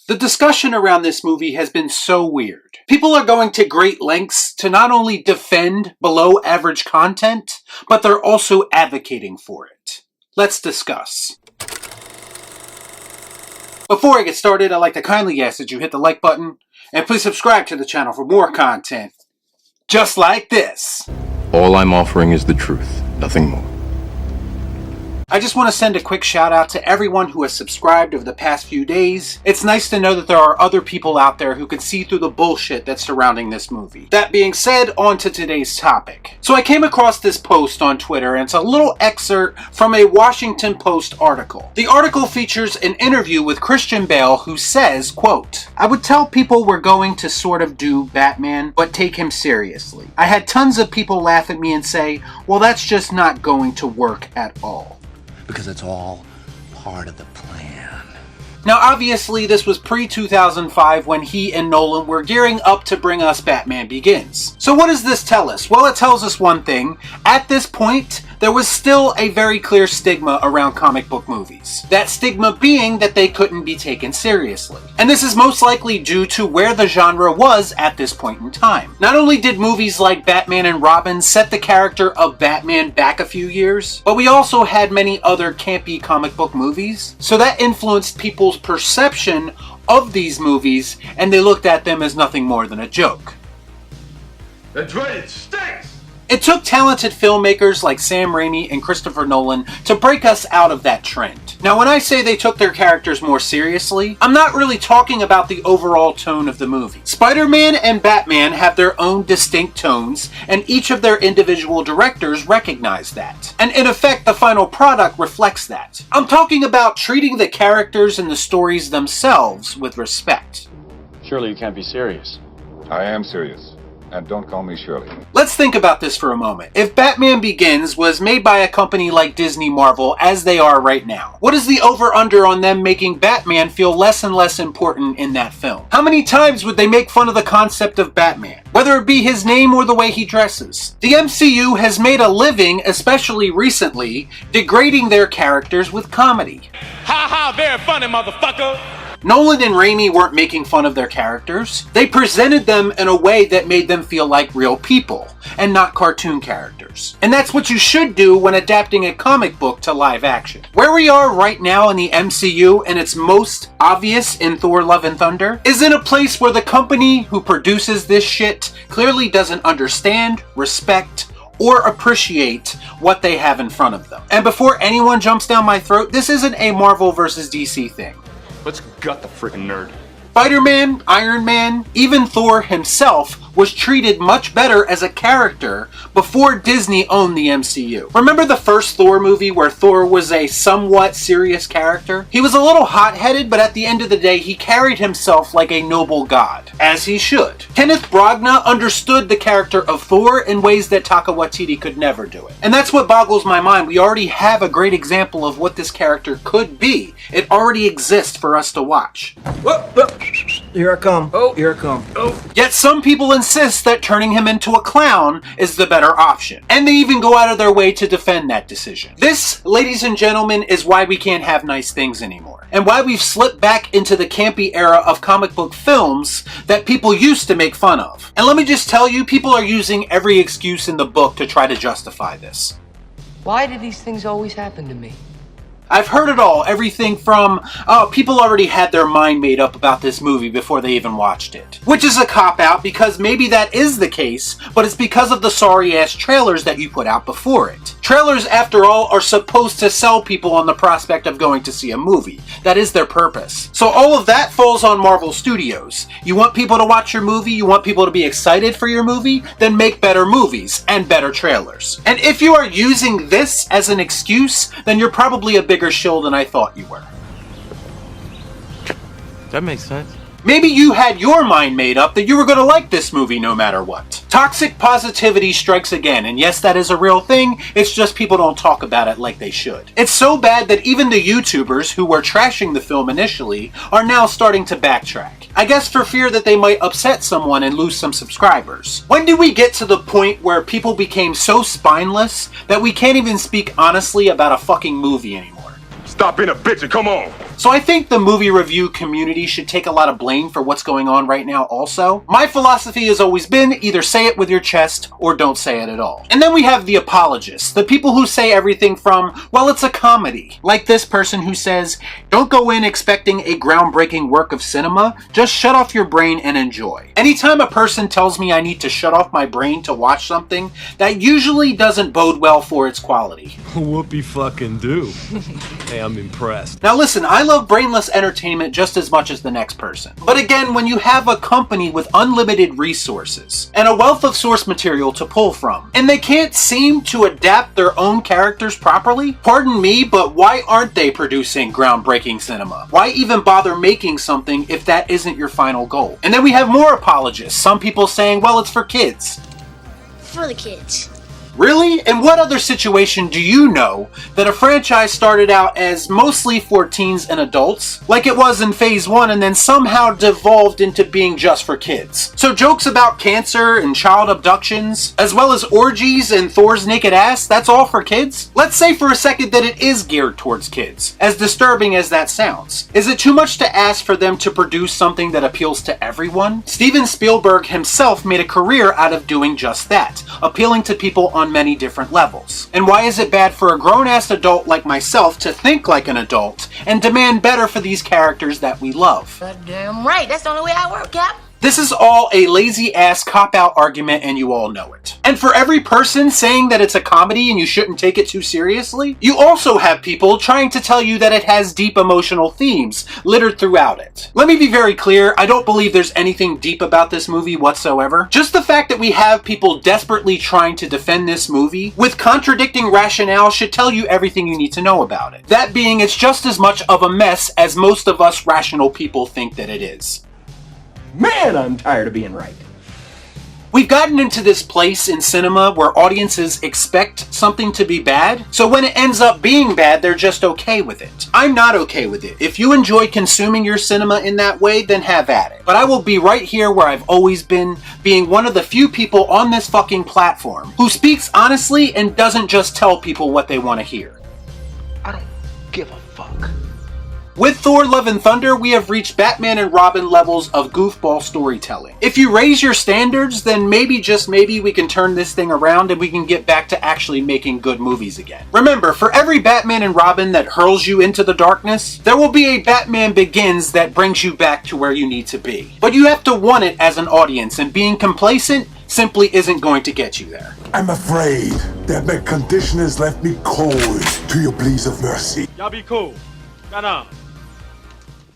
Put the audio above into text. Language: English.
The discussion around this movie has been so weird. People are going to great lengths to not only defend below average content, but they're also advocating for it. Let's discuss. Before I get started, I'd like to kindly ask that you hit the like button, and please subscribe to the channel for more content just like this. All I'm offering is the truth, nothing more. I just want to send a quick shout out to everyone who has subscribed over the past few days. It's nice to know that there are other people out there who can see through the bullshit that's surrounding this movie. That being said, on to today's topic. So I came across this post on Twitter, and it's a little excerpt from a Washington Post article. The article features an interview with Christian Bale, who says, quote, "I would tell people we're going to sort of do Batman, but take him seriously. I had tons of people laugh at me and say, well, that's just not going to work at all. Because it's all part of the plan." Now obviously this was pre-2005 when he and Nolan were gearing up to bring us Batman Begins. So what does this tell us? Well, it tells us one thing. At this point, there was still a very clear stigma around comic book movies. That stigma being that they couldn't be taken seriously. And this is most likely due to where the genre was at this point in time. Not only did movies like Batman and Robin set the character of Batman back a few years, but we also had many other campy comic book movies. So that influenced people's perception of these movies, and they looked at them as nothing more than a joke. That's right, it stinks! It took talented filmmakers like Sam Raimi and Christopher Nolan to break us out of that trend. Now when I say they took their characters more seriously, I'm not really talking about the overall tone of the movie. Spider-Man and Batman have their own distinct tones, and each of their individual directors recognize that. And in effect, the final product reflects that. I'm talking about treating the characters and the stories themselves with respect. Surely you can't be serious. I am serious. And don't call me Shirley. Let's think about this for a moment. If Batman Begins was made by a company like Disney Marvel, as they are right now, what is the over-under on them making Batman feel less and less important in that film? How many times would they make fun of the concept of Batman, whether it be his name or the way he dresses? The MCU has made a living, especially recently, degrading their characters with comedy. Ha ha, very funny, motherfucker! Nolan and Raimi weren't making fun of their characters. They presented them in a way that made them feel like real people, and not cartoon characters. And that's what you should do when adapting a comic book to live action. Where we are right now in the MCU, and it's most obvious in Thor Love and Thunder, is in a place where the company who produces this shit clearly doesn't understand, respect, or appreciate what they have in front of them. And before anyone jumps down my throat, this isn't a Marvel versus DC thing. Let's gut the freaking nerd. Spider-Man, Iron Man, even Thor himself was treated much better as a character before Disney owned the MCU. Remember the first Thor movie where Thor was a somewhat serious character? He was a little hot-headed, but at the end of the day, he carried himself like a noble god, as he should. Kenneth Branagh understood the character of Thor in ways that Taika Waititi could never do it. And that's what boggles my mind. We already have a great example of what this character could be. It already exists for us to watch. Here I come. Oh, here I come. Oh. Yet some people insist that turning him into a clown is the better option. And they even go out of their way to defend that decision. This, ladies and gentlemen, is why we can't have nice things anymore. And why we've slipped back into the campy era of comic book films that people used to make fun of. And let me just tell you, people are using every excuse in the book to try to justify this. Why do these things always happen to me? I've heard it all, everything from, people already had their mind made up about this movie before they even watched it. Which is a cop-out because maybe that is the case, but it's because of the sorry-ass trailers that you put out before it. Trailers, after all, are supposed to sell people on the prospect of going to see a movie. That is their purpose. So all of that falls on Marvel Studios. You want people to watch your movie, you want people to be excited for your movie, then make better movies and better trailers. And if you are using this as an excuse, then you're probably a bigger shill than I thought you were. That makes sense. Maybe you had your mind made up that you were going to like this movie no matter what. Toxic positivity strikes again, and yes, that is a real thing, it's just people don't talk about it like they should. It's so bad that even the YouTubers who were trashing the film initially are now starting to backtrack. I guess for fear that they might upset someone and lose some subscribers. When did we get to the point where people became so spineless that we can't even speak honestly about a fucking movie anymore? Stop being a bitch and come on! So I think the movie review community should take a lot of blame for what's going on right now also. My philosophy has always been either say it with your chest or don't say it at all. And then we have the apologists, the people who say everything from, well, it's a comedy. Like this person who says, don't go in expecting a groundbreaking work of cinema, just shut off your brain and enjoy. Anytime a person tells me I need to shut off my brain to watch something, that usually doesn't bode well for its quality. Whoopie fucking do. Hey, I'm impressed. Now listen, I love brainless entertainment just as much as the next person. But again, when you have a company with unlimited resources and a wealth of source material to pull from, and they can't seem to adapt their own characters properly, pardon me, but why aren't they producing groundbreaking cinema? Why even bother making something if that isn't your final goal? And then we have more apologists, some people saying, well, it's for kids. For the kids. Really? In what other situation do you know that a franchise started out as mostly for teens and adults, like it was in phase 1, and then somehow devolved into being just for kids? So jokes about cancer and child abductions, as well as orgies and Thor's naked ass, that's all for kids? Let's say for a second that it is geared towards kids, as disturbing as that sounds. Is it too much to ask for them to produce something that appeals to everyone? Steven Spielberg himself made a career out of doing just that, appealing to people on many different levels. And why is it bad for a grown-ass adult like myself to think like an adult and demand better for these characters that we love? Goddamn right, that's the only way I work, Cap. This is all a lazy-ass cop-out argument and you all know it. And for every person saying that it's a comedy and you shouldn't take it too seriously, you also have people trying to tell you that it has deep emotional themes littered throughout it. Let me be very clear, I don't believe there's anything deep about this movie whatsoever. Just the fact that we have people desperately trying to defend this movie with contradicting rationale should tell you everything you need to know about it. That being, it's just as much of a mess as most of us rational people think that it is. Man, I'm tired of being right. We've gotten into this place in cinema where audiences expect something to be bad, so when it ends up being bad, they're just okay with it. I'm not okay with it. If you enjoy consuming your cinema in that way, then have at it. But I will be right here where I've always been, being one of the few people on this fucking platform who speaks honestly and doesn't just tell people what they want to hear. I don't give a fuck. With Thor Love and Thunder, we have reached Batman and Robin levels of goofball storytelling. If you raise your standards, then maybe, just maybe, we can turn this thing around and we can get back to actually making good movies again. Remember, for every Batman and Robin that hurls you into the darkness, there will be a Batman Begins that brings you back to where you need to be. But you have to want it as an audience, and being complacent simply isn't going to get you there. I'm afraid that my condition has left me cold to your pleas of mercy. Y'all be cool. Shut up.